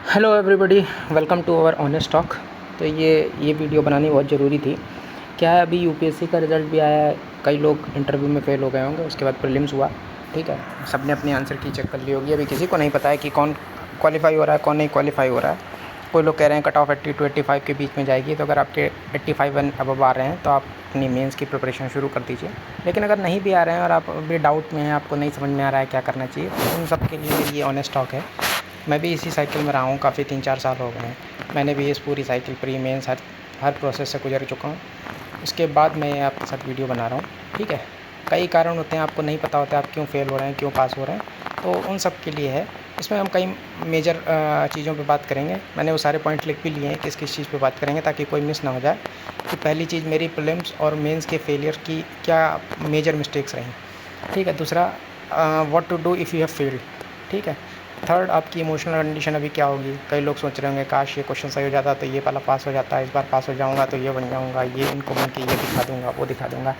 Hello everybody, welcome to our honest talk. तो ये video बनानी बहुत ज़रूरी थी। क्या है, अभी यूपीएससी का रिज़ल्ट भी आया है। कई लोग इंटरव्यू में फेल हो गए होंगे, उसके बाद प्रीलिम्स हुआ। ठीक है, सबने अपनी आंसर की चेक कर ली होगी। अभी किसी को नहीं पता है कि कौन क्वालिफाई हो रहा है, कौन नहीं क्वालिफाई हो रहा है। कोई लोग कह रहे हैं कट ऑफ 80 to 85 के बीच में जाएगी। तो अगर आपके 85 एंड अबव आ रहे हैं तो आप अपनी मेंस की प्रिपरेशन शुरू कर दीजिए। लेकिन अगर नहीं भी आ रहे हैं और आप अभी डाउट में हैं, आपको नहीं समझ में आ रहा है क्या करना चाहिए, तो उन सब के लिए ये ऑनेस्ट टॉक है। मैं भी इसी साइकिल में रहा हूँ, काफ़ी 3-4 साल हो गए हैं। मैंने भी इस पूरी साइकिल प्री मेंस हर प्रोसेस से गुजर चुका हूँ। उसके बाद मैं आपके साथ वीडियो बना रहा हूँ। ठीक है, कई कारण होते हैं, आपको नहीं पता होता है आप क्यों फेल हो रहे हैं, क्यों पास हो रहे हैं, तो उन सब के लिए है। इसमें हम कई मेजर चीज़ों पे बात करेंगे। मैंने वो सारे पॉइंट लिख भी लिए हैं किस किस चीज़ पे बात करेंगे, ताकि कोई मिस ना हो जाए कि पहली चीज़ मेरी प्रीलिम्स और मेंस के फेलियर की क्या मेजर मिस्टेक्स रहीं। ठीक है, दूसरा what to do if you have failed. ठीक है, थर्ड आपकी इमोशनल कंडीशन अभी क्या होगी। कई लोग सोच रहे होंगे काश ये क्वेश्चन सही हो जाता तो ये वाला पास हो जाता, इस बार पास हो जाऊंगा तो ये बन जाऊंगा, ये इनको बन के ये दिखा दूंगा, वो दिखा दूंगा।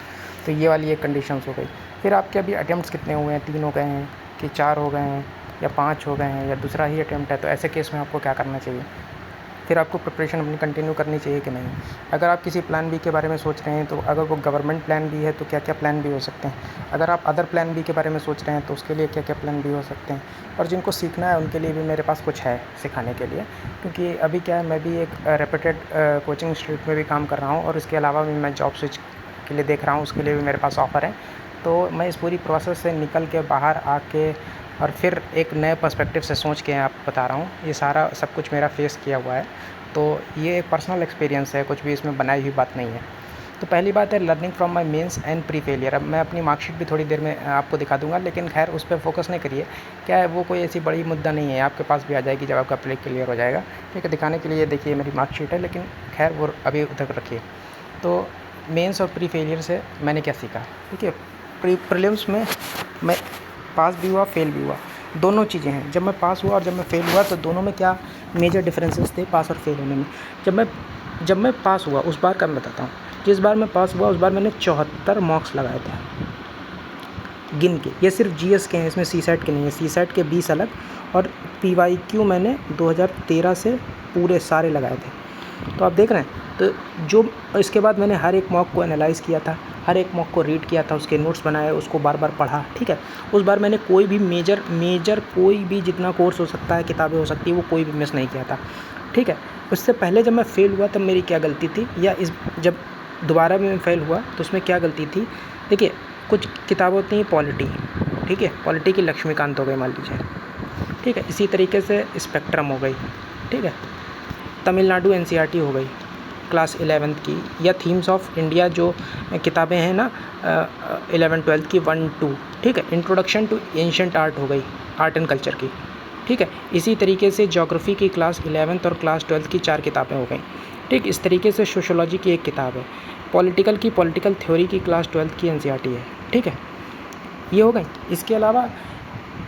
तो ये वाली एक कंडीशंस हो गई। फिर आपके अभी अटैम्प्ट्स कितने हुए हैं, 3 हो गए हैं कि 4 हो गए हैं या 5 हो गए हैं या दूसरा ही अटैम्प्ट है, तो ऐसे केस में आपको क्या करना चाहिए। फिर आपको प्रिपरेशन अपनी कंटिन्यू करनी चाहिए कि नहीं। अगर आप किसी प्लान बी के बारे में सोच रहे हैं तो अगर वो गवर्नमेंट प्लान बी है तो क्या क्या प्लान बी हो सकते हैं। अगर आप अदर प्लान बी के बारे में सोच रहे हैं तो उसके लिए क्या क्या प्लान बी हो सकते हैं। और जिनको सीखना है उनके लिए भी मेरे पास कुछ है सिखाने के लिए, क्योंकि अभी क्या है, मैं भी एक रेप्यूटेड कोचिंग इंस्टीट्यूट में भी काम कर रहा हूँ और इसके अलावा भी मैं जॉब स्विच के लिए देख रहा हूँ, उसके लिए भी मेरे पास ऑफ़र है। तो मैं इस पूरी प्रोसेस से निकल के बाहर आके और फिर एक नए पर्सपेक्टिव से सोच के आपको बता रहा हूँ। ये सारा सब कुछ मेरा फेस किया हुआ है, तो ये एक पर्सनल एक्सपीरियंस है, कुछ भी इसमें बनाई हुई बात नहीं है। तो पहली बात है learning from my mains and pre failure. अब मैं अपनी मार्कशीट भी थोड़ी देर में आपको दिखा दूंगा, लेकिन खैर उस पर फोकस नहीं करिए। क्या है, वो कोई ऐसी बड़ी मुद्दा नहीं है, आपके पास भी आ जाएगी जब आपका प्री क्लियर हो जाएगा। ठीक है, दिखाने के लिए देखिए मेरी मार्कशीट है, लेकिन खैर वो अभी उधर रखिए। तो मेंस और प्री फेलियर से मैंने क्या सीखा। ठीक है, प्रीलिम्स में मैं पास भी हुआ, फेल भी हुआ, दोनों चीज़ें हैं। जब मैं पास हुआ और जब मैं फेल हुआ तो दोनों में क्या मेजर डिफरेंसेस थे पास और फेल होने में। जब मैं पास हुआ उस बार का मैं बताता हूँ। जिस बार मैं पास हुआ उस बार मैंने 74 मार्क्स लगाए थे गिन के। ये सिर्फ जीएस के हैं, इसमें सीसेट के नहीं है। सीसेट के 20 अलग और पीवाईक्यू मैंने 2013 से पूरे सारे लगाए थे। तो आप देख रहे हैं। तो जो इसके बाद मैंने हर एक मॉक को एनालाइज़ किया था, हर एक मॉक को रीड किया था, उसके नोट्स बनाए, उसको बार बार पढ़ा। ठीक है, उस बार मैंने कोई भी मेजर कोई भी जितना कोर्स हो सकता है, किताबें हो सकती है, वो कोई भी मिस नहीं किया था। ठीक है, उससे पहले जब मैं फ़ेल हुआ तब मेरी क्या गलती थी, या जब दोबारा भी मैं फ़ेल हुआ तो उसमें क्या गलती थी। देखिए, कुछ किताबें होती हैं पॉलिटी। ठीक है, पॉलिटी की लक्ष्मीकांत हो गई मान लीजिए। ठीक है, इसी तरीके से स्पेक्ट्रम हो गई। ठीक है, तमिलनाडु एनसीईआरटी हो गई क्लास 11th की, या थीम्स ऑफ इंडिया जो किताबें हैं ना 11th-12th की 1-2। ठीक है, इंट्रोडक्शन टू एंशिएंट आर्ट हो गई, आर्ट एंड कल्चर की। ठीक है, इसी तरीके से ज्योग्राफी की क्लास 11th और क्लास 12th की 4 किताबें हो गई। ठीक, इस तरीके से सोशोलॉजी की एक किताब है। पॉलिटिकल थ्योरी की क्लास 12th की एनसीईआरटी है। ठीक है, ये हो गई। इसके अलावा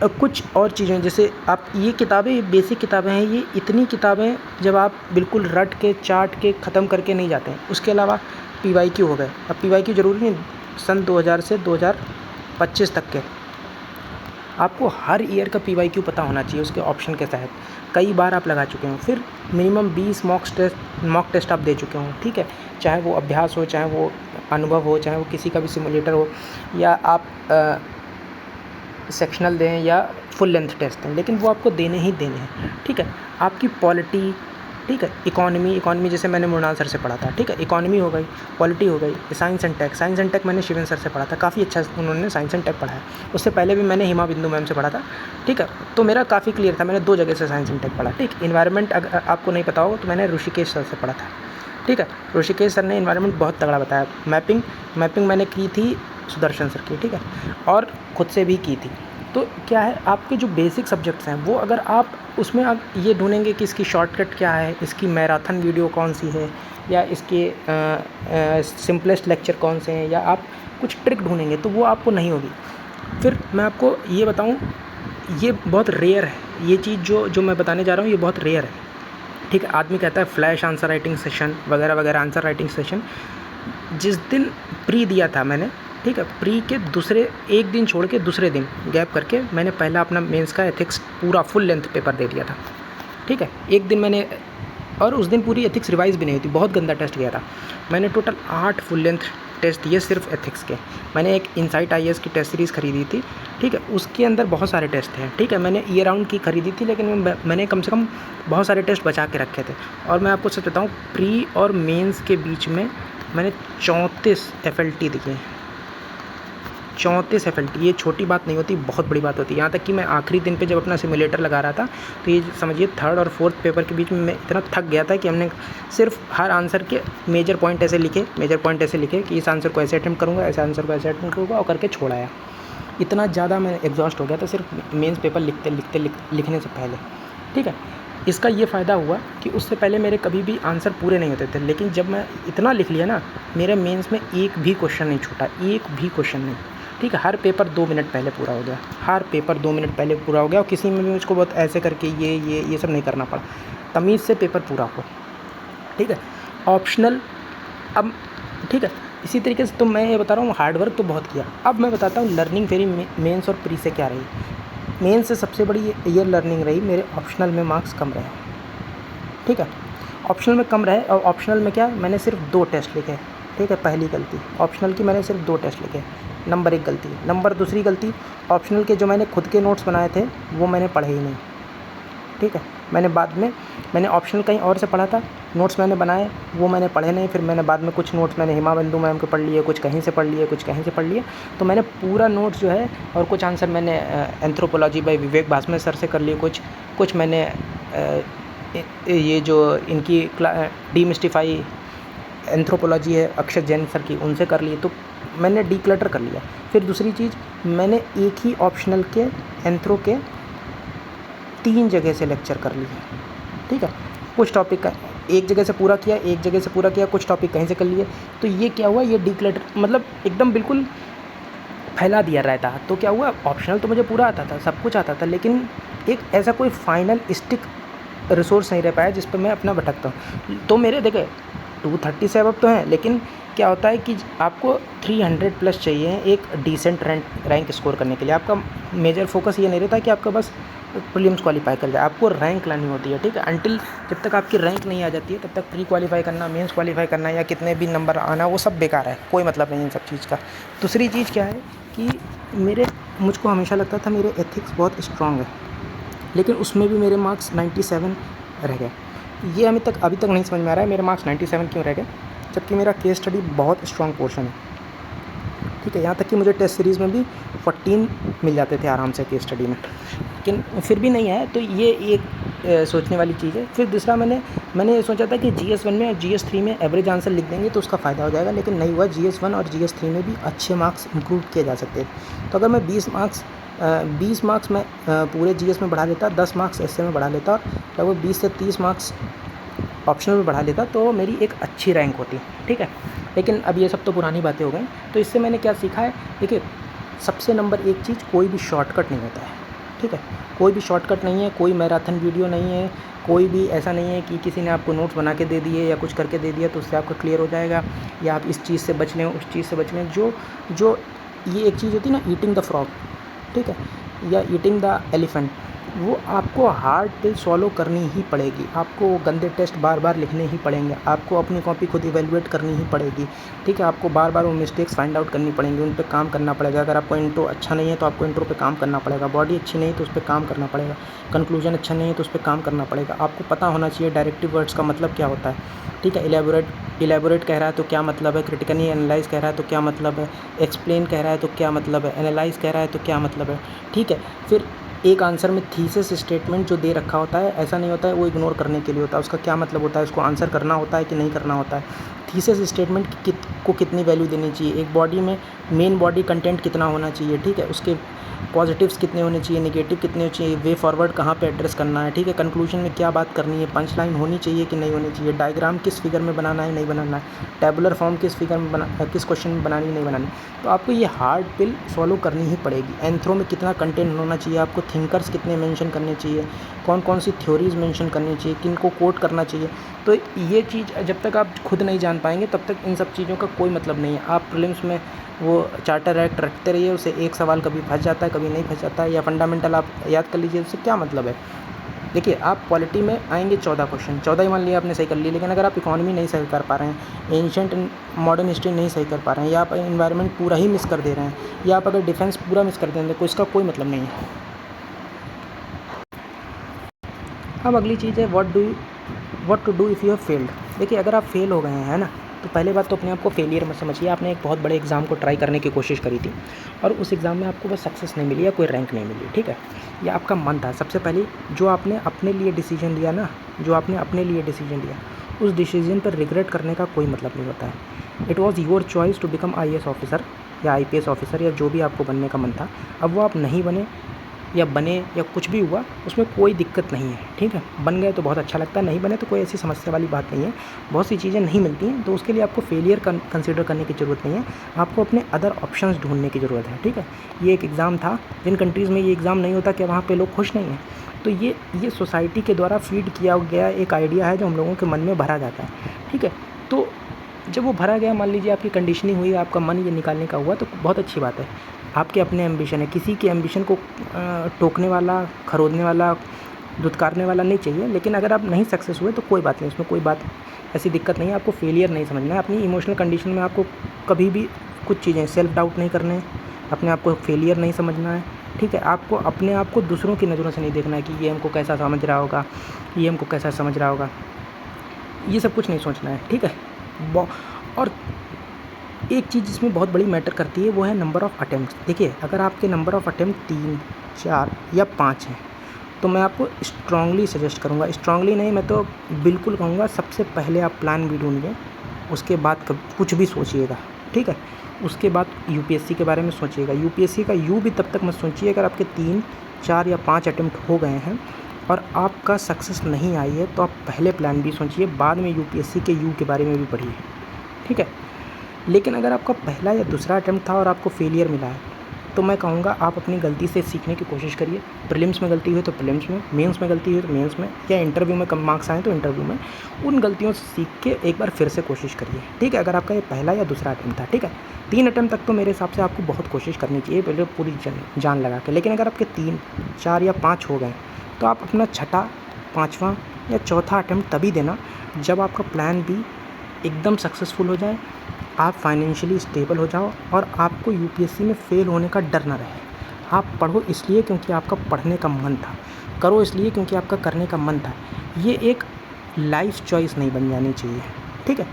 कुछ और चीज़ें, जैसे आप ये किताबें बेसिक किताबें हैं, ये इतनी किताबें जब आप बिल्कुल रट के चाट के ख़त्म करके नहीं जाते हैं। उसके अलावा पीवाईक्यू हो गए। अब पीवाईक्यू ज़रूरी नहीं सन 2000 से 2025 तक के, आपको हर ईयर का पीवाईक्यू पता होना चाहिए उसके ऑप्शन के तहत। कई बार आप लगा चुके हों, फिर मिनिमम 20 मॉक टेस्ट आप दे चुके हों। ठीक है, चाहे वो अभ्यास हो, चाहे वो अनुभव हो, चाहे वो किसी का भी सिमुलेटर हो, या आप सेक्शनल दें या फुल लेंथ टेस्ट दें, लेकिन वो आपको देने ही देने हैं। ठीक है, आपकी पॉलिटी, ठीक है, इकोनॉमी जैसे मैंने मृणाल सर से पढ़ा था। ठीक है, इकोनॉमी हो गई, पॉलिटी हो गई, साइंस एंड टेक मैंने शिवेन सर से पढ़ा था, काफ़ी अच्छा उन्होंने साइंस एंड टेक पढ़ाया। उससे पहले भी मैंने हिमा बिंदु मैम से पढ़ा था। ठीक है, तो मेरा काफ़ी क्लियर था, मैंने 2 जगह से साइंस एंड टेक पढ़ा। ठीक, इन्वायरमेंट अगर आपको नहीं पता होगा तो मैंने ऋषिकेश सर से पढ़ा था। ठीक है, ऋषिकेश सर ने इन्वायरमेंट बहुत तगड़ा बताया। मैपिंग मैंने की थी सुदर्शन सर की। ठीक है, और खुद से भी की थी। तो क्या है, आपके जो बेसिक सब्जेक्ट्स हैं वो अगर आप उसमें आप ये ढूंढेंगे कि इसकी शॉर्टकट क्या है, इसकी मैराथन वीडियो कौन सी है, या इसके सिंपलेस्ट लेक्चर कौन से हैं, या आप कुछ ट्रिक ढूंढेंगे तो वो आपको नहीं होगी। फिर मैं आपको ये बताऊं, ये बहुत रेयर है, ये चीज़ जो मैं बताने जा रहा हूँ ये बहुत रेयर है। ठीक है, आदमी कहता है फ्लैश आंसर राइटिंग सेशन वगैरह वगैरह, आंसर राइटिंग सेशन जिस दिन प्री दिया था मैंने। ठीक है, प्री के दूसरे एक दिन छोड़ के दूसरे दिन गैप करके मैंने पहला अपना मेंस का एथिक्स पूरा फुल लेंथ पेपर दे दिया था। ठीक है। एक दिन मैंने, और उस दिन पूरी एथिक्स रिवाइज़ भी नहीं हुई थी, बहुत गंदा टेस्ट गया था। मैंने टोटल 8 फुल लेंथ टेस्ट दिए सिर्फ एथिक्स के। मैंने एक इनसाइट आईएएस की टेस्ट सीरीज़ खरीदी थी, ठीक है, उसके अंदर बहुत सारे टेस्ट हैं, ठीक है। मैंने ईयर राउंड की खरीदी थी, लेकिन मैंने कम से कम बहुत सारे टेस्ट बचा के रखे थे। और मैं आपको सच बताऊँ, प्री और मेंस के बीच में मैंने 34 एफएलटी दिए, 34 एफएलटी। ये छोटी बात नहीं होती, बहुत बड़ी बात होती है। यहाँ तक कि मैं आखिरी दिन पे जब अपना सिमुलेटर लगा रहा था, तो ये समझिए थर्ड और फोर्थ पेपर के बीच में मैं इतना थक गया था कि हमने सिर्फ हर आंसर के मेजर पॉइंट ऐसे लिखे कि इस आंसर को ऐसे अटेम्प्ट करूँगा, ऐसे आंसर को ऐसे अटेम्प्ट करूँगा, और करके छोड़ आया। इतना ज़्यादा मैं एग्जॉस्ट हो गया था सिर्फ मेंस पेपर लिखने से पहले, ठीक है। इसका ये फ़ायदा हुआ कि उससे पहले मेरे कभी भी आंसर पूरे नहीं होते थे, लेकिन जब मैं इतना लिख लिया ना, मेरे मेंस में एक भी क्वेश्चन नहीं छूटा, एक भी क्वेश्चन नहीं, ठीक है। हर पेपर 2 मिनट पहले पूरा हो गया, हर पेपर 2 मिनट पहले पूरा हो गया, और किसी में भी मुझको बहुत ऐसे करके ये सब नहीं करना पड़ा, तमीज़ से पेपर पूरा हो, ठीक है। ऑप्शनल, अब ठीक है, इसी तरीके से तो मैं ये बता रहा हूँ, हार्ड वर्क तो बहुत किया। अब मैं बताता हूँ लर्निंग मेरी मेंस और प्री से क्या रही। मेंस से सबसे बड़ी ये लर्निंग रही, मेरे ऑप्शनल में मार्क्स कम रहे, ठीक है। ऑप्शनल में कम रहे, और ऑप्शनल में क्या, मैंने सिर्फ 2 टेस्ट लिखे, ठीक है। पहली गलती ऑप्शनल की, मैंने सिर्फ 2 टेस्ट लिखे, नंबर 1 गलती। नंबर दूसरी गलती, ऑप्शनल के जो मैंने खुद के नोट्स बनाए थे वो मैंने पढ़े ही नहीं, ठीक है। मैंने ऑप्शनल कहीं और से पढ़ा था, नोट्स मैंने बनाए, वो मैंने पढ़े नहीं। फिर मैंने बाद में कुछ नोट्स मैंने हिमाबंधु मैम के पढ़ लिए, कुछ कहीं से पढ़ लिए, कुछ कहीं से पढ़ लिए। तो मैंने पूरा नोट्स जो है, और कुछ आंसर मैंने एंथ्रोपोलॉजी बाय विवेक भास्कर सर से कर लिए, कुछ मैंने ये जो इनकी डीमिस्टिफाई एंथ्रोपोलॉजी है अक्षत जैन सर की, उनसे कर लिए। तो मैंने डीक्लटर कर लिया। फिर दूसरी चीज़, मैंने एक ही ऑप्शनल के एंथ्रो के 3 जगह से लेक्चर कर लिए, ठीक है। कुछ टॉपिक का एक जगह से पूरा किया, कुछ टॉपिक कहीं से कर लिए। तो ये क्या हुआ, ये डीक्लटर मतलब एकदम बिल्कुल फैला दिया रहता। तो क्या हुआ, ऑप्शनल तो मुझे पूरा आता था, सब कुछ आता था, लेकिन एक ऐसा कोई फाइनल स्टिक रिसोर्स नहीं रह पाया जिस पर मैं अपना भटकता हूँ। तो मेरे देखे 230 से अब तो हैं, लेकिन क्या होता है कि आपको 300 प्लस चाहिए एक डिसेंट रैंक स्कोर करने के लिए। आपका मेजर फोकस ये नहीं रहता कि आपका बस प्रीलिम्स क्वालिफाई कर जाए, आपको रैंक लानी होती है, ठीक है। अंटिल जब तक आपकी रैंक नहीं आ जाती है, तब तक प्री क्वालिफाई करना, मेंस क्वालिफाई करना, या कितने भी नंबर आना, वो सब बेकार है, कोई मतलब नहीं इन सब चीज़ का। दूसरी चीज़ क्या है कि मुझको हमेशा लगता था मेरे एथिक्स बहुत स्ट्रॉन्ग है, लेकिन उसमें भी मेरे मार्क्स 97 रह गए। ये अभी तक नहीं समझ में आ रहा है मेरे मार्क्स 97 क्यों रह गए, जबकि मेरा केस स्टडी बहुत स्ट्रॉन्ग पोर्शन है, ठीक है। यहाँ तक कि मुझे टेस्ट सीरीज़ में भी 14 मिल जाते थे आराम से केस स्टडी में, लेकिन फिर भी नहीं आया। तो ये एक सोचने वाली चीज़ है। फिर दूसरा, मैंने ये सोचा था कि GS1 में और GS3 में एवरेज आंसर लिख देंगे तो उसका फ़ायदा हो जाएगा, लेकिन नहीं हुआ। GS1 और GS3 में भी अच्छे मार्क्स इंक्लूड किए जा सकते हैं। तो अगर मैं 20 मार्क्स मैं पूरे GS में बढ़ा लेता, 10 मार्क्स ऐसे में बढ़ा लेता, और लगभग 20 से 30 मार्क्स ऑप्शनल में बढ़ा लेता, तो मेरी एक अच्छी रैंक होती, ठीक है। लेकिन अब ये सब तो पुरानी बातें हो गई। तो इससे मैंने क्या सीखा है, देखिए, सबसे नंबर 1 चीज़, कोई भी शॉर्टकट नहीं होता है, ठीक है। कोई भी शॉर्टकट नहीं है, कोई मैराथन वीडियो नहीं है, कोई भी ऐसा नहीं है कि किसी ने आपको नोट्स बना के दे दिए या कुछ करके दे दिया तो उससे आपका क्लियर हो जाएगा, या आप इस चीज़ से बच लें, उस चीज़ से बच लें। जो ये एक चीज़ होती है ना, ईटिंग द फ्रॉग, ठीक है, या ईटिंग द एलिफेंट, वो आपको हार्ड पिल सॉलो करनी ही पड़ेगी। आपको वो गंदे टेस्ट बार बार लिखने ही पड़ेंगे, आपको अपनी कॉपी खुद इवेलुएट करनी ही पड़ेगी, ठीक है। आपको बार बार वो मिस्टेक्स फाइंड आउट करनी पड़ेंगी, उन पे काम करना पड़ेगा। अगर आपको इंट्रो अच्छा नहीं है तो आपको इंट्रो पे काम करना पड़ेगा, बॉडी अच्छी नहीं है तो उस पर काम करना पड़ेगा, कंक्लूजन अच्छा नहीं है तो उस पर काम करना पड़ेगा। आपको पता होना चाहिए डायरेक्टिव वर्ड्स का मतलब क्या होता है, ठीक है। इलेबोरेट कह रहा है तो क्या मतलब है, क्रिटिकली एनालाइज कह रहा है तो क्या मतलब है, एक्सप्लेन कह रहा है तो क्या मतलब है, एनालाइज कह रहा है तो क्या मतलब है, ठीक है। फिर एक आंसर में थीसिस स्टेटमेंट जो दे रखा होता है, ऐसा नहीं होता है वो इग्नोर करने के लिए होता है, उसका क्या मतलब होता है, उसको आंसर करना होता है कि नहीं करना होता है। थीसिस स्टेटमेंट को कितनी वैल्यू देनी चाहिए, एक बॉडी में मेन बॉडी कंटेंट कितना होना चाहिए, ठीक है, उसके पॉजिटिव्स कितने होने चाहिए, नेगेटिव कितने होने चाहिए, वे फॉरवर्ड कहाँ पे एड्रेस करना है, ठीक है, कंक्लूजन में क्या बात करनी है, पंच लाइन होनी चाहिए कि नहीं होनी चाहिए, डायग्राम किस फिगर में बनाना है नहीं बनाना है, टेबुलर फॉर्म किस फिगर में किस क्वेश्चन में बनानी नहीं बनानी। तो आपको ये हार्ड पिल फॉलो करनी ही पड़ेगी। एंथ्रो में कितना कंटेंट होना चाहिए, आपको थिंकर्स कितने मेंशन करने चाहिए, कौन कौन सी थ्योरीज मेंशन करनी चाहिए, किन को कोट करना चाहिए। तो ये चीज़ जब तक आप खुद नहीं जान पाएंगे तब तक इन सब चीज़ों का कोई मतलब नहीं है। आप प्रीलिम्स में वो चार्टर एक्ट रखते रहिए, उसे एक सवाल कभी फंस जाता है कभी नहीं फंस जाता है, या फंडामेंटल आप याद कर लीजिए, उससे क्या मतलब है। देखिए आप पॉलिटी में आएंगे 14 क्वेश्चन, 14 ही मान लिया आपने सही कर लिया, लेकिन अगर आप इकोनॉमी नहीं सही कर पा रहे हैं, एंशिएंट मॉडर्न हिस्ट्री नहीं सही कर पा रहे हैं, या आप एनवायरनमेंट पूरा ही मिस कर दे रहे हैं, या आप अगर डिफेंस पूरा मिस कर देंगे तो इसका कोई मतलब नहीं है। अब अगली चीज़ है what to do if you have failed. देखिए अगर आप फेल हो गए हैं, है ना, तो पहले बात तो अपने आप को फेलियर मत समझिए। आपने एक बहुत बड़े एग्ज़ाम को ट्राई करने की कोशिश करी थी और उस एग्ज़ाम में आपको बस सक्सेस नहीं मिली या कोई रैंक नहीं मिली, ठीक है, या आपका मन था। सबसे पहले जो आपने अपने लिए डिसीजन लिया ना, जो आपने अपने लिए डिसीजन लिया, उस डिसीजन पर रिग्रेट करने का कोई मतलब नहीं होता है। It was your choice to become IAS officer या IPS ऑफिसर या जो भी आपको बनने का मन था। अब वो आप नहीं बने या बने या कुछ भी हुआ, उसमें कोई दिक्कत नहीं है, ठीक है। बन गए तो बहुत अच्छा लगता है, नहीं बने तो कोई ऐसी समस्या वाली बात नहीं है। बहुत सी चीज़ें नहीं मिलती हैं तो उसके लिए आपको फेलियर कंसीडर करने की ज़रूरत नहीं है, आपको अपने अदर ऑप्शंस ढूंढने की ज़रूरत है, ठीक है। ये एक एग्ज़ाम था, जिन कंट्रीज़ में ये एग्ज़ाम नहीं होता, क्या वहाँ पे लोग खुश नहीं हैं? तो ये सोसाइटी के द्वारा फीड किया गया एक आइडिया है जो हम लोगों के मन में भरा जाता है, ठीक है। तो जब वो भरा गया, मान लीजिए आपकी कंडीशनिंग हुई, आपका मन ये निकालने का हुआ, तो बहुत अच्छी बात है। आपके अपने एम्बिशन है, किसी के एम्बिशन को टोकने वाला, खरोदने वाला, धुतकारने वाला नहीं चाहिए। लेकिन अगर आप नहीं सक्सेस हुए तो कोई बात नहीं, उसमें कोई बात ऐसी दिक्कत नहीं है। आपको फेलियर नहीं समझना है। अपनी इमोशनल कंडीशन में आपको कभी भी कुछ चीज़ें सेल्फ डाउट नहीं करने हैं, अपने आप को फेलियर नहीं समझना है, ठीक है। आपको अपने आप को दूसरों की नज़रों से नहीं देखना है कि ये हमको कैसा समझ रहा होगा, ये हमको कैसा समझ रहा होगा, ये सब कुछ नहीं सोचना है, ठीक है। और एक चीज़ जिसमें बहुत बड़ी मैटर करती है वो है नंबर ऑफ़ अटेम्प्ट्स। देखिए अगर आपके नंबर ऑफ़ अटेम्प्ट 3, 4 या 5 हैं तो मैं आपको स्ट्रांगली सजेस्ट करूँगा, स्ट्रांगली नहीं, मैं तो बिल्कुल कहूँगा, सबसे पहले आप प्लान बी ढूंढिए, उसके बाद कुछ भी सोचिएगा, ठीक है। उसके बाद UPSC के बारे में सोचिएगा। UPSC का यू भी तब तक मत सोचिए अगर आपके 3, 4 या 5 अटेम्प्ट हो गए हैं और आपका सक्सेस नहीं आई है, तो आप पहले प्लान बी सोचिए, बाद में UPSC के यू के बारे में भी पढ़िए, ठीक है। लेकिन अगर आपका पहला या दूसरा अटेम्प्ट था और आपको फेलियर मिला है, तो मैं कहूँगा आप अपनी गलती से सीखने की कोशिश करिए। प्रीलिम्स में गलती हुई तो प्रीलिम्स में, मेंस में गलती हुई तो मेंस में, या इंटरव्यू में कम मार्क्स आए तो इंटरव्यू में, उन गलतियों से सीख के एक बार फिर से कोशिश करिए, ठीक है। अगर आपका ये पहला या दूसरा अटेम्प्ट था, ठीक है, 3 अटेम्प्ट तक तो मेरे हिसाब से आपको बहुत कोशिश करनी चाहिए, पहले पूरी जान लगा के। लेकिन अगर आपके 3, 4 या 5 हो गए तो आप अपना छठा, 5वां या चौथा अटेम्प्ट तभी देना जब आपका प्लान बी एकदम सक्सेसफुल हो जाए, आप फाइनेंशियली स्टेबल हो जाओ और आपको UPSC में फ़ेल होने का डर ना रहे। आप पढ़ो इसलिए क्योंकि आपका पढ़ने का मन था, करो इसलिए क्योंकि आपका करने का मन था। ये एक लाइफ चॉइस नहीं बन जानी चाहिए, ठीक है।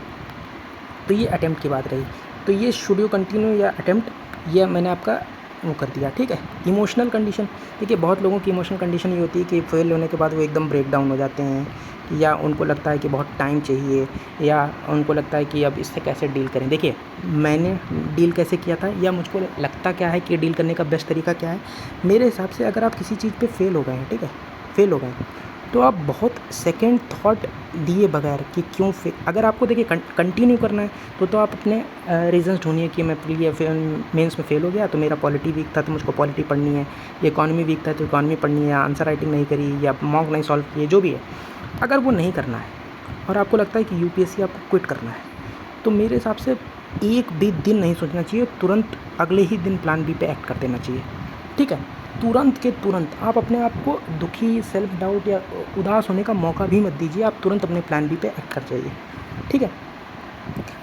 तो ये अटेम्प्ट की बात रही। तो ये शुड यू कंटिन्यू या अटेम्प्ट, ये मैंने आपका वो कर दिया, ठीक है। इमोशनल कंडीशन, देखिए बहुत लोगों की इमोशनल कंडीशन ये होती है कि फेल होने के बाद वो एकदम ब्रेक डाउन हो जाते हैं, या उनको लगता है कि बहुत टाइम चाहिए, या उनको लगता है कि अब इससे कैसे डील करें। देखिए मैंने डील कैसे किया था, या मुझको लगता क्या है कि डील करने का बेस्ट तरीका क्या है। मेरे हिसाब से अगर आप किसी चीज़ पे फेल हो गए हैं, ठीक है, फेल हो गए हैं, तो आप बहुत सेकंड थॉट दिए बगैर कि क्यों अगर आपको देखिए कंटिन्यू करना है तो आप अपने रीज़न्स ढूंढिए कि मैं मेंस में फ़ेल हो गया तो मेरा पॉलिटी वीक था तो मुझको पॉलिटी पढ़नी है, इकोनॉमी वीक था तो इकोनॉमी पढ़नी है, या आंसर राइटिंग नहीं करी, या मॉक नहीं सॉल्व किए, जो भी है। अगर वो नहीं करना है और आपको लगता है कि UPSC आपको क्विट करना है, तो मेरे हिसाब से एक भी दिन नहीं सोचना चाहिए, तुरंत अगले ही दिन प्लान बी पे एक्ट कर देना चाहिए, ठीक है। तुरंत के तुरंत आप अपने आप को दुखी, सेल्फ डाउट या उदास होने का मौका भी मत दीजिए, आप तुरंत अपने प्लान बी पे एक्ट कर जाइए, ठीक है।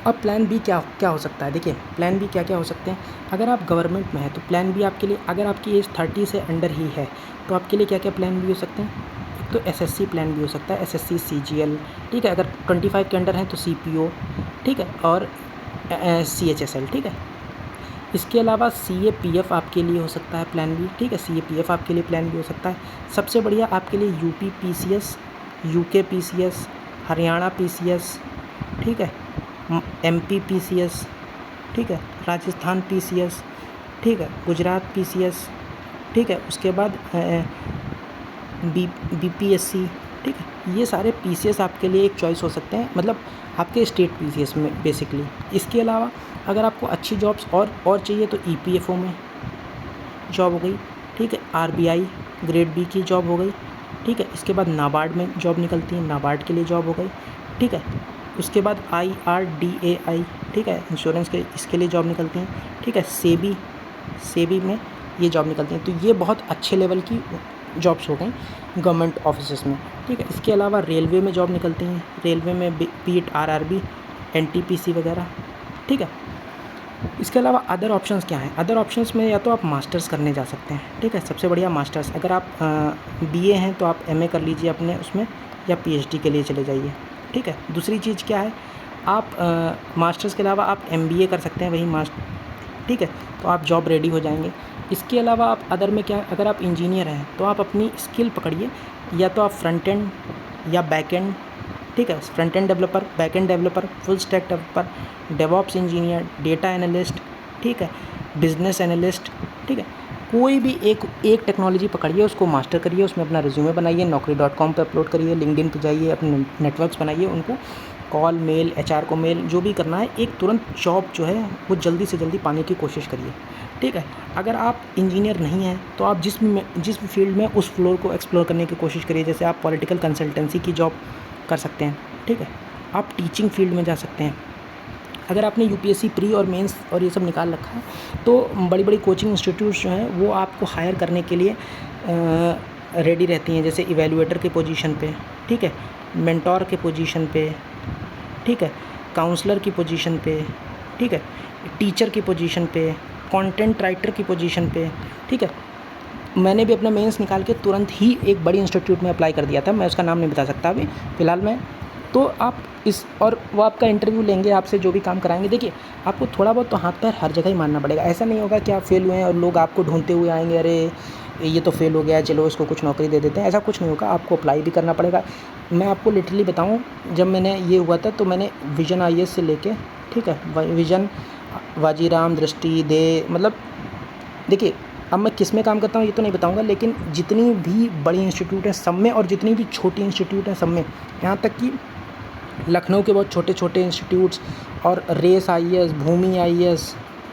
अब प्लान बी क्या क्या हो सकता है, देखिए प्लान बी क्या क्या हो सकते हैं। अगर आप गवर्नमेंट में हैं तो प्लान बी आपके लिए, अगर आपकी एज 30 से अंडर ही है तो आपके लिए क्या क्या प्लान बी हो सकते हैं। एक तो SSC प्लान बी हो सकता है, SSC CGL, ठीक है। अगर 25 के अंडर हैं तो CPO, ठीक है, और CHSL, ठीक है। इसके अलावा CAPF आपके लिए हो सकता है प्लान बी, ठीक है, CAPF आपके लिए प्लान बी हो सकता है। सबसे बढ़िया आपके लिए UP PCS, UK PCS, Haryana PCS, ठीक है, MP PCS, ठीक है, राजस्थान PCS, ठीक है, गुजरात PCS, ठीक है। उसके बाद BPSC, ठीक है। ये सारे PCS आपके लिए एक चॉइस हो सकते हैं, मतलब आपके स्टेट PCS में बेसिकली। इसके अलावा अगर आपको अच्छी जॉब्स और चाहिए तो EPFO में जॉब हो गई, ठीक है, RBI ग्रेड B की जॉब हो गई, ठीक है। इसके बाद नाबार्ड में जॉब निकलती है, नाबार्ड के लिए जॉब हो गई, ठीक है। उसके बाद IRDAI, ठीक है, इंश्योरेंस के इसके लिए जॉब निकलती हैं, ठीक है। सेबी में ये जॉब निकलती हैं। तो ये बहुत अच्छे लेवल की जॉब्स हो गई। गवर्नमेंट ऑफिसेस में, ठीक है। इसके अलावा रेलवे में जॉब निकलती हैं, रेलवे में पीट, आरआरबी, एनटीपीसी वगैरह, ठीक है। इसके अलावा अदर ऑप्शंस क्या हैं? अदर ऑप्शंस में या तो आप मास्टर्स करने जा सकते हैं, ठीक है, सबसे बढ़िया मास्टर्स। अगर आप बीए हैं तो आप एमए कर लीजिए अपने उसमें, या पीएचडी के लिए चले जाइए, ठीक है। दूसरी चीज़ क्या है, आप मास्टर्स के अलावा आप एमबीए कर सकते हैं, वही मास्टर, ठीक है, तो आप जॉब रेडी हो जाएंगे। इसके अलावा आप अदर में क्या, अगर आप इंजीनियर हैं तो आप अपनी स्किल पकड़िए, या तो आप फ्रंट एंड या बैक एंड, ठीक है, front end developer, back end developer, full stack developer, DevOps engineer, data analyst, ठीक है, बिजनेस एनालिस्ट, ठीक है। कोई भी एक टेक्नोलॉजी पकड़िए, उसको मास्टर करिए, उसमें अपना रिज्यूमे बनाइए, naukri.com पे अपलोड करिए, लिंक्डइन पे जाइए, अपने नेटवर्क्स बनाइए, उनको कॉल, मेल, एचआर को मेल, जो भी करना है, एक तुरंत जॉब जो है वो जल्दी से जल्दी पाने की कोशिश करिए, ठीक है। अगर आप इंजीनियर नहीं हैं तो आप जिस भी फील्ड में, उस फ्लोर को एक्सप्लोर करने की कोशिश करिए। जैसे आप पॉलिटिकल कंसल्टेंसी की जॉब कर सकते हैं, ठीक है, आप टीचिंग फील्ड में जा सकते हैं। अगर आपने यूपीएससी प्री और मेंस और ये सब निकाल रखा है तो बड़ी बड़ी कोचिंग इंस्टीट्यूट्स जो हैं वो आपको हायर करने के लिए रेडी रहती हैं, जैसे इवैल्यूएटर के पोजीशन पे, ठीक है, मेंटोर के पोजीशन पे, ठीक है, काउंसलर की पोजीशन पे, ठीक है, टीचर की पोजीशन पे, कंटेंट राइटर की पोजीशन पे, ठीक है। मैंने भी अपना मेंस निकाल के तुरंत ही एक बड़ी इंस्टीट्यूट में अप्लाई कर दिया था, मैं उसका नाम नहीं बता सकता अभी फ़िलहाल में। तो आप और वो आपका इंटरव्यू लेंगे, आपसे जो भी काम कराएंगे। देखिए, आपको थोड़ा बहुत तो हाथ पैर हर जगह ही मारना पड़ेगा। ऐसा नहीं होगा कि आप फेल हुए हैं और लोग आपको ढूंढते हुए आएंगे, अरे ये तो फेल हो गया, चलो इसको कुछ नौकरी दे देते हैं। ऐसा कुछ नहीं होगा, आपको अप्लाई भी करना पड़ेगा। मैं आपको लिटरली बताऊँ, जब मैंने ये हुआ था तो मैंने विजन IAS से लेके, ठीक है, विजन, वाजीराम, दृष्टि, दे, मतलब देखिए, अब मैं किस में काम करता हूँ ये तो नहीं बताऊँगा, लेकिन जितनी भी बड़ी इंस्टीट्यूट है सब में, और जितनी भी छोटी इंस्टीट्यूट हैं सब में, यहाँ तक कि लखनऊ के बहुत छोटे छोटे इंस्टीट्यूट्स, और रेस IAS, भूमि IAS,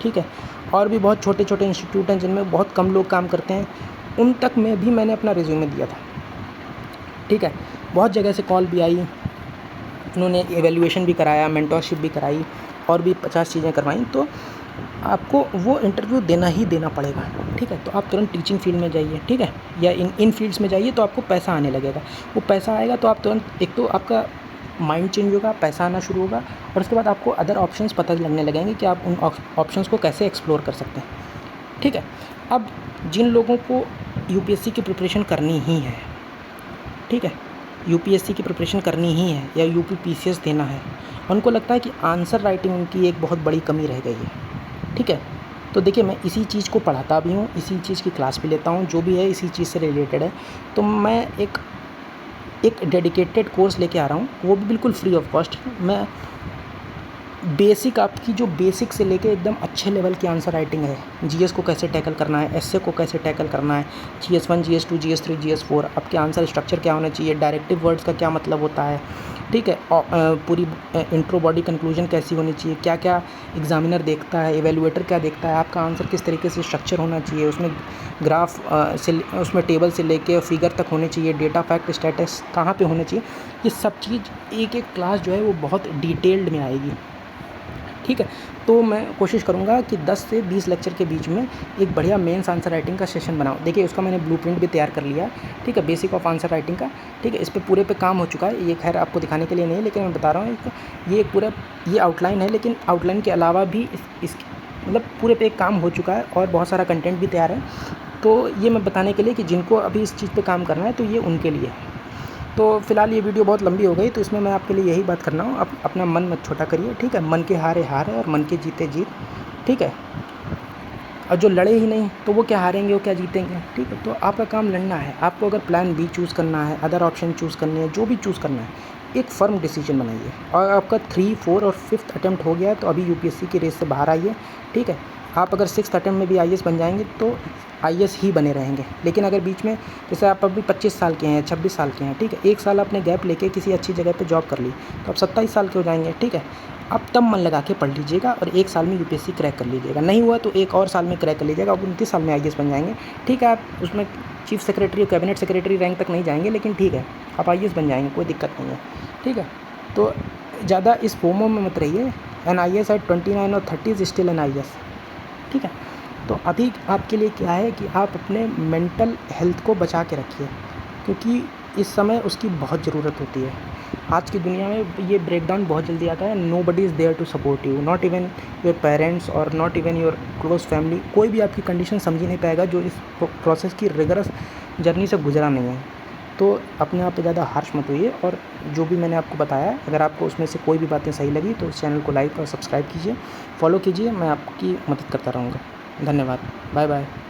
ठीक है, और भी बहुत छोटे छोटे इंस्टीट्यूट हैं जिनमें बहुत कम लोग काम करते हैं, उन तक में भी मैंने अपना रिज्यूमे दिया था, ठीक है। बहुत जगह से कॉल भी आई, उन्होंने एवेल्यूएशन भी कराया, मेंटोरशिप भी कराई, और भी 50 चीज़ें करवाई। तो आपको वो इंटरव्यू देना ही देना पड़ेगा, ठीक है। तो आप तुरंत टीचिंग फील्ड में जाइए, ठीक है, या इन फील्ड्स में जाइए, तो आपको पैसा आने लगेगा। वो पैसा आएगा तो आप तुरंत, एक तो आपका माइंड चेंज होगा, पैसा आना शुरू होगा, और उसके बाद आपको अदर ऑप्शंस पता लगने लगेंगे कि आप उन ऑप्शंस को कैसे एक्सप्लोर कर सकते हैं, ठीक है। अब जिन लोगों को यूपीएससी की प्रिपरेशन करनी ही है, ठीक है, यूपीएससी की प्रिपरेशन करनी ही है, या यूपीपीसीएस देना है, उनको लगता है कि आंसर राइटिंग उनकी एक बहुत बड़ी कमी रह गई है, ठीक है। तो देखिए, मैं इसी चीज़ को पढ़ाता भी हूँ, इसी चीज़ की क्लास भी लेता हूँ, जो भी है इसी चीज़ से रिलेटेड है। तो मैं एक डेडिकेटेड कोर्स लेके आ रहा हूँ, वो भी बिल्कुल फ्री ऑफ कॉस्ट। मैं बेसिक, आपकी जो बेसिक से लेके एकदम अच्छे लेवल की आंसर राइटिंग है, जीएस को कैसे टैकल करना है, एसए को कैसे टैकल करना है, GS1, GS2, GS3, GS4, आपके आंसर स्ट्रक्चर क्या होना चाहिए, डायरेक्टिव वर्ड्स का क्या मतलब होता है, ठीक है, पूरी इंट्रो, बॉडी, कंक्लूजन कैसी होनी चाहिए, क्या क्या एग्जामिनर देखता है, एवेल्युएटर क्या देखता है, आपका आंसर किस तरीके से स्ट्रक्चर होना चाहिए, उसमें ग्राफ से, उसमें टेबल से लेके फिगर तक होने चाहिए, डेटा, फैक्ट, स्टेटस कहाँ पे होने चाहिए, ये सब चीज़ एक क्लास जो है वो बहुत डिटेल्ड में आएगी, ठीक है। तो मैं कोशिश करूँगा कि 10 से 20 लेक्चर के बीच में एक बढ़िया मेंस आंसर राइटिंग का सेशन बनाऊँ। देखिए, उसका मैंने ब्लूप्रिंट भी तैयार कर लिया है, ठीक है, बेसिक ऑफ आंसर राइटिंग का, ठीक है। इस पे पूरे पे काम हो चुका है, ये खैर आपको दिखाने के लिए नहीं, लेकिन मैं बता रहा हूँ, ये एक पूरा ये आउटलाइन है, लेकिन आउटलाइन के अलावा भी इस मतलब पूरे पे एक काम हो चुका है, और बहुत सारा कंटेंट भी तैयार है। तो ये मैं बताने के लिए कि जिनको अभी इस चीज़ पर काम करना है, तो ये उनके लिए है। तो फ़िलहाल ये वीडियो बहुत लंबी हो गई, तो इसमें मैं आपके लिए यही बात करना हूँ, अपना मन मत छोटा करिए, ठीक है। मन के हारे हार है और मन के जीते जीत, ठीक है। और जो लड़े ही नहीं तो वो क्या हारेंगे, वो क्या जीतेंगे, ठीक है। तो आपका काम लड़ना है। आपको अगर प्लान बी चूज़ करना है, अदर ऑप्शन चूज़ करने हैं, जो भी चूज़ करना है, एक फ़र्म डिसीजन बनाइए। और आपका 3, 4 और 5th अटैम्प्ट हो गया है तो अभी यूपीएससी की रेस से बाहर आइए, ठीक है। आप अगर 6th अटैम्प्ट में भी IAS बन जाएंगे तो IAS ही बने रहेंगे। लेकिन अगर बीच में, जैसे आप अभी 25 साल के हैं, 26 साल के हैं, ठीक है, 1 साल आपने गैप लेके किसी अच्छी जगह पे जॉब कर ली तो आप 27 साल के हो जाएंगे, ठीक है। अब तब मन लगा के पढ़ लीजिएगा और 1 साल में यूपीएससी क्रैक कर लीजिएगा। नहीं हुआ तो 1 और साल में क्रैक कर लीजिएगा, अब 29 साल में IAS बन जाएंगे, ठीक है। आप उसमें chief secretary, cabinet secretary rank तक नहीं जाएंगे, लेकिन ठीक है, आप IAS बन जाएंगे, कोई दिक्कत नहीं है, ठीक है। तो ज़्यादा इस फोमो में मत रहिए। एन IAS एट 29 और 30 स्टिल एन IAS, ठीक है। तो अभी आपके लिए क्या है कि आप अपने मेंटल हेल्थ को बचा के रखिए, क्योंकि इस समय उसकी बहुत ज़रूरत होती है। आज की दुनिया में ये ब्रेकडाउन बहुत जल्दी आता है। Nobody is there to support you, not even your parents और not even your close family. कोई भी आपकी कंडीशन समझ ही नहीं पाएगा जो इस प्रोसेस की रिगरस जर्नी से गुजरा नहीं है। तो अपने आप पे ज़्यादा हार्श मत होइए, और जो भी मैंने आपको बताया, अगर आपको उसमें से कोई भी बातें सही लगी तो इस चैनल को लाइक और सब्सक्राइब कीजिए, फॉलो कीजिए। मैं आपकी मदद करता रहूँगा। धन्यवाद। Bye bye.